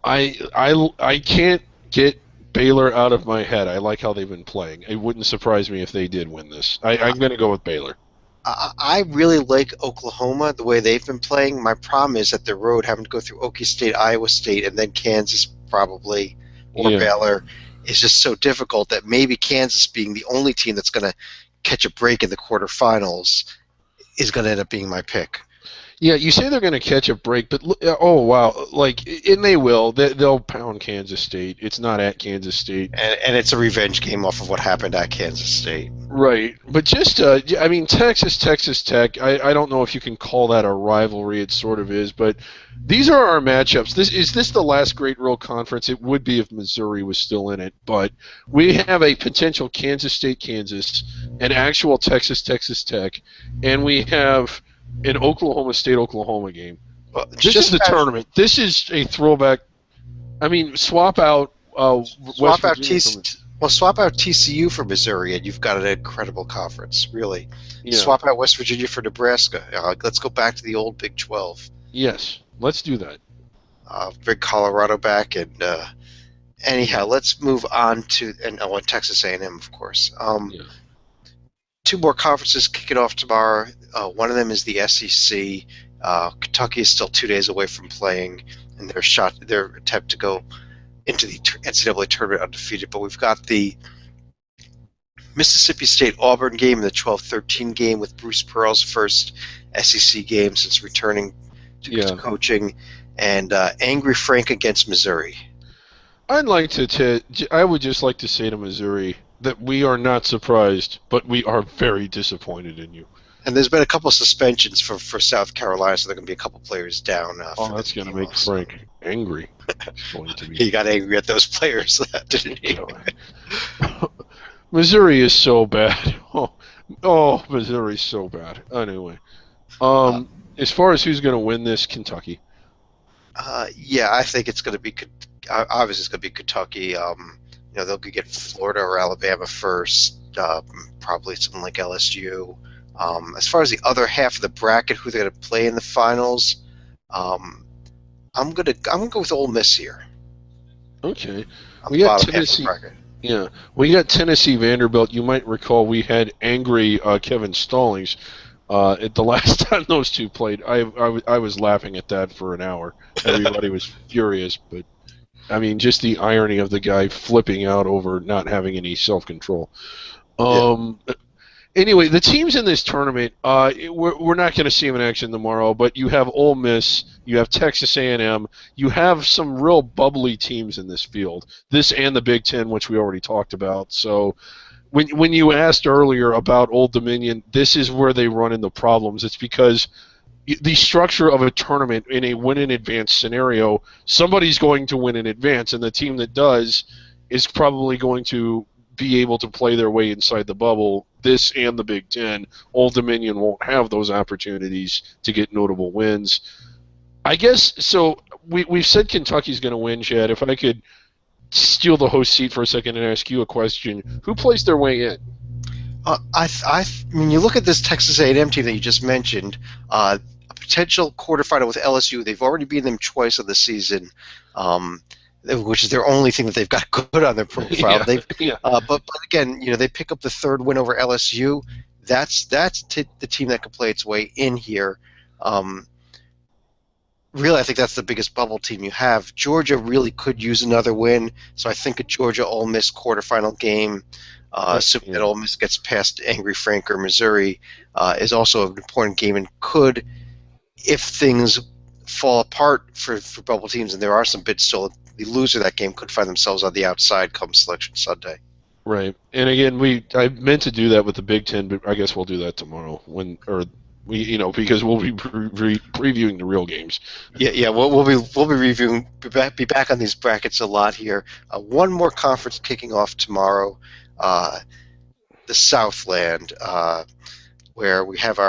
I can't get Baylor out of my head. I like how they've been playing. It wouldn't surprise me if they did win this. I'm going to go with Baylor. I really like Oklahoma, the way they've been playing. My problem is that their road, having to go through Okie State, Iowa State, and then Kansas probably, or Baylor, is just so difficult that maybe Kansas, being the only team that's going to catch a break in the quarterfinals, is going to end up being my pick. Yeah, you say they're going to catch a break, but oh wow, like, and they will. They'll pound Kansas State. It's not at Kansas State. And it's a revenge game off of what happened at Kansas State. Right, but just I mean, Texas Tech. I don't know if you can call that a rivalry. It sort of is, but these are our matchups. This the last Great World Conference? It would be if Missouri was still in it, but we have a potential Kansas State Kansas, an actual Texas Tech, and we have an Oklahoma State Oklahoma game. Well, This is the tournament. This is a throwback. I mean, swap out West Virginia from it. Well, swap out TCU for Missouri, and you've got an incredible conference, really. Yeah. Swap out West Virginia for Nebraska. Let's go back to the old Big 12. Yes, let's do that. Bring Colorado back, and anyhow, let's move on to and Texas A&M, of course. Yeah. Two more conferences kicking off tomorrow. One of them is the SEC. Kentucky is still 2 days away from playing, and their attempt to go into the NCAA tournament undefeated. But we've got the Mississippi State Auburn game and the 12-13 game with Bruce Pearl's first SEC game since returning to coaching, and Angry Frank against Missouri. I would just like to say to Missouri that we are not surprised, but we are very disappointed in you. And there's been a couple of suspensions for South Carolina, so there are going to be a couple players down. That's going to make Frank angry. He got angry at those players, didn't he? Missouri is so bad. Oh, Missouri's so bad. Anyway, as far as who's going to win this, Kentucky. Yeah, I think it's going to be. Obviously, it's going to be Kentucky. They'll get Florida or Alabama first. Probably something like LSU. As far as the other half of the bracket, who they're going to play in the finals, I'm gonna go with Ole Miss here. Okay, we got Tennessee. Yeah, we got Tennessee Vanderbilt. You might recall we had angry Kevin Stallings at the last time those two played. I was laughing at that for an hour. Everybody was furious, but I mean, just the irony of the guy flipping out over not having any self-control. Anyway, the teams in this tournament, we're not going to see them in action tomorrow, but you have Ole Miss, you have Texas A&M, you have some real bubbly teams in this field. This and the Big Ten, which we already talked about. So when you asked earlier about Old Dominion, this is where they run into problems. It's because the structure of a tournament in a win-in-advance scenario, somebody's going to win in advance, and the team that does is probably going to be able to play their way inside the bubble. This and the Big Ten, Old Dominion won't have those opportunities to get notable wins. I guess, so we've said Kentucky's going to win, Chad. If I could steal the host seat for a second and ask you a question, who plays their way in? I mean, you look at this Texas A&M team that you just mentioned, a potential quarterfinal with LSU. They've already beaten them twice of the season. Which is their only thing that they've got good on their profile. But again, they pick up the third win over LSU. That's the team that can play its way in here. Really, I think that's the biggest bubble team you have. Georgia really could use another win, so I think a Georgia-Ole Miss quarterfinal game, assuming that Ole Miss gets past Angry Frank or Missouri, is also an important game and could, if things fall apart for bubble teams, and there are some bids still, the loser of that game could find themselves on the outside come Selection Sunday. Right, and again, I meant to do that with the Big Ten, but I guess we'll do that tomorrow because we'll be previewing the real games. Yeah, we'll be reviewing, be back on these brackets a lot here. One more conference kicking off tomorrow, the Southland, where we have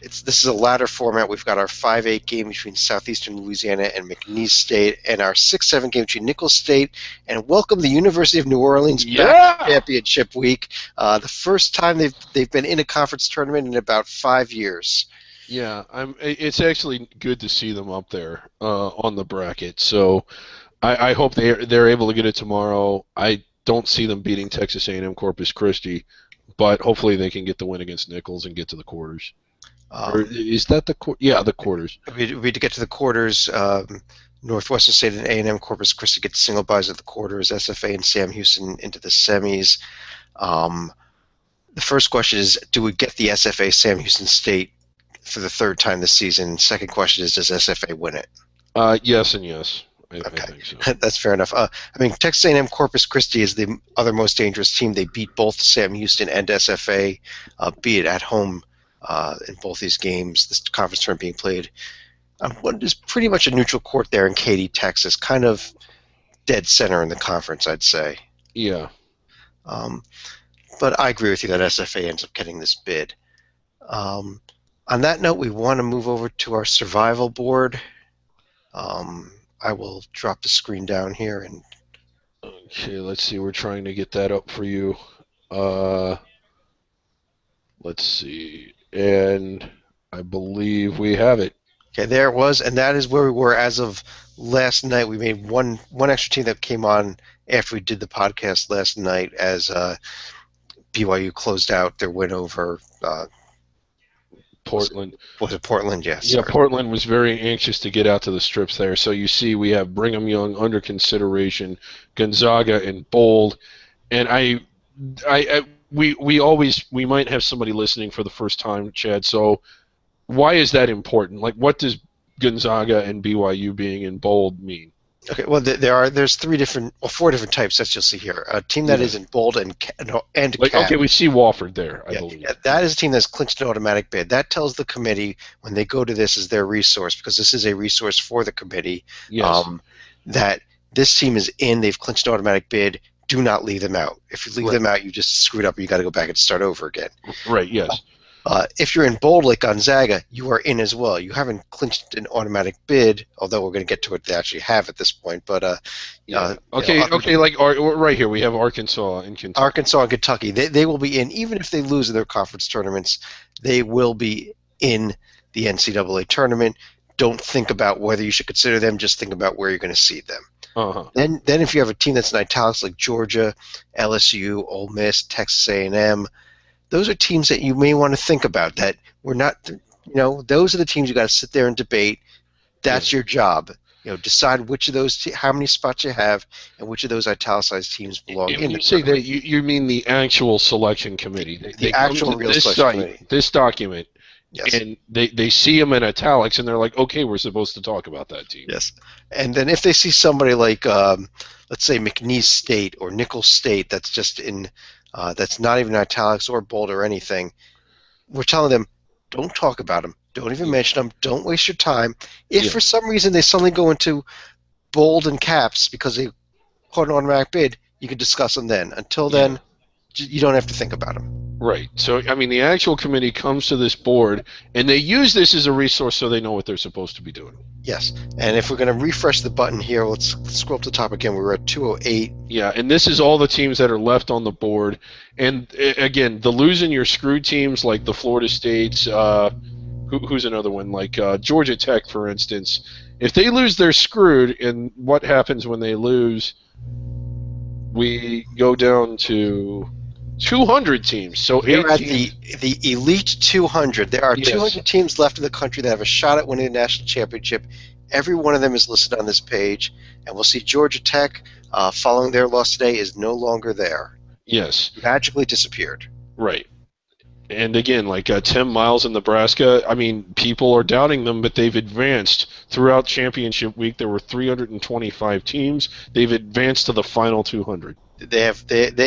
this is a ladder format. We've got our 5-8 game between Southeastern Louisiana and McNeese State, and our 6-7 game between Nicholls State, and welcome the University of New Orleans back to championship week. The first time they've been in a conference tournament in about 5 years. Yeah, it's actually good to see them up there on the bracket. So I hope they're able to get it tomorrow. I don't see them beating Texas A&M Corpus Christi, but hopefully they can get the win against Nicholls and get to the quarters. Or is that the quarters? We to get to the quarters. Northwestern State and A&M Corpus Christi get single byes at the quarters. SFA and Sam Houston into the semis. The first question is, do we get the SFA Sam Houston State for the third time this season. Second question is, does SFA win it? Yes and yes. I think so. That's fair enough. I mean, Texas A&M Corpus Christi is the other most dangerous team. They beat both Sam Houston and SFA, be it at home in both these games. This conference tournament being played on what is pretty much a neutral court there in Katy, Texas, kind of dead center in the conference, I'd say. Yeah. But I agree with you that SFA ends up getting this bid. On that note, we want to move over to our survival board. I will drop the screen down here and. Okay, let's see. We're trying to get that up for you. Let's see, and I believe we have it. Okay, there it was, and that is where we were as of last night. We made one extra team that came on after we did the podcast last night as BYU closed out their win over. Portland. Was it Portland? Yes. Yeah, Portland was very anxious to get out to the strips there. So you see we have Brigham Young under consideration, Gonzaga and Bold. And we might have somebody listening for the first time, Chad. So why is that important? Like, what does Gonzaga and BYU being in Bold mean? Okay, well, there's four different types, as you'll see here. A team that is in bold and like, cap. Okay, we see Wofford there, I believe. Yeah, that is a team that's clinched an automatic bid. That tells the committee when they go to this as their resource, because this is a resource for the committee, that this team is in, they've clinched an automatic bid, do not leave them out. If you leave them out, you just screwed up and you got to go back and start over again. Right, yes. If you're in bold like Gonzaga, you are in as well. You haven't clinched an automatic bid, although we're going to get to it. They actually have at this point. But okay, like right here we have Arkansas and Kentucky. Arkansas and Kentucky, they will be in, even if they lose in their conference tournaments. They will be in the NCAA tournament. Don't think about whether you should consider them. Just think about where you're going to see them. Then if you have a team that's in italics like Georgia, LSU, Ole Miss, Texas A&M. Those are teams that you may want to think about. That we're not, those are the teams you got to sit there and debate. That's your job. Decide which of those, how many spots you have, and which of those italicized teams belong in. You say that you mean the actual selection committee. The actual real selection committee. This document. Yes. And they see them in italics, and they're like, okay, we're supposed to talk about that team. Yes. And then if they see somebody like, let's say, McNeese State or Nicholls State, that's just in. That's not even italics or bold or anything. We're telling them, don't talk about them. Don't even mention them. Don't waste your time. If for some reason they suddenly go into bold and caps because they caught an automatic bid, you can discuss them then. Until then, you don't have to think about them. Right. So, I mean, the actual committee comes to this board, and they use this as a resource so they know what they're supposed to be doing. Yes. And if we're going to refresh the button here, let's scroll up to the top again. We were at 208. Yeah, and this is all the teams that are left on the board. And, again, the losing your screwed teams like the Florida States, who's another one? Like Georgia Tech, for instance. If they lose, they're screwed. And what happens when they lose? We go down to 200 teams. So we're at the Elite 200. There are 200 teams left in the country that have a shot at winning the national championship. Every one of them is listed on this page, and we'll see Georgia Tech, following their loss today, is no longer there. Yes. Magically disappeared. Right. And again, like Tim Miles in Nebraska, I mean, people are doubting them, but they've advanced throughout championship week. There were 325 teams. They've advanced to the final 200. They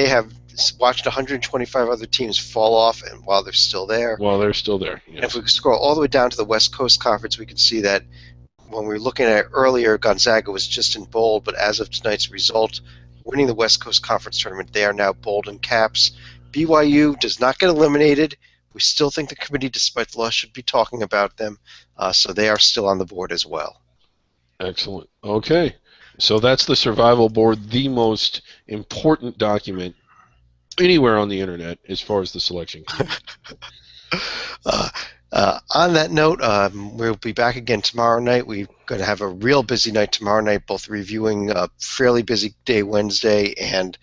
have watched 125 other teams fall off, and while they're still there. Yes. And if we scroll all the way down to the West Coast Conference, we can see that when we were looking at it earlier, Gonzaga was just in bold, but as of tonight's result, winning the West Coast Conference tournament, they are now bold in caps. BYU does not get eliminated. We still think the committee, despite the loss, should be talking about them, so they are still on the board as well. Excellent. Okay. So that's the survival board, the most important document anywhere on the internet as far as the selection committee. On that note, we'll be back again tomorrow night. We're going to have a real busy night tomorrow night, both reviewing a fairly busy day Wednesday, and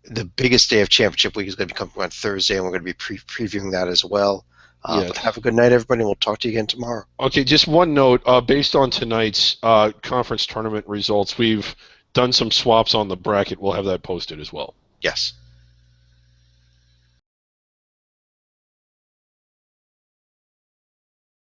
the biggest day of championship week is going to be coming on Thursday, and we're going to be previewing that as well. But have a good night, everybody, and we'll talk to you again tomorrow. Okay, just one note. Based on tonight's conference tournament results, we've done some swaps on the bracket. We'll have that posted as well. Yes.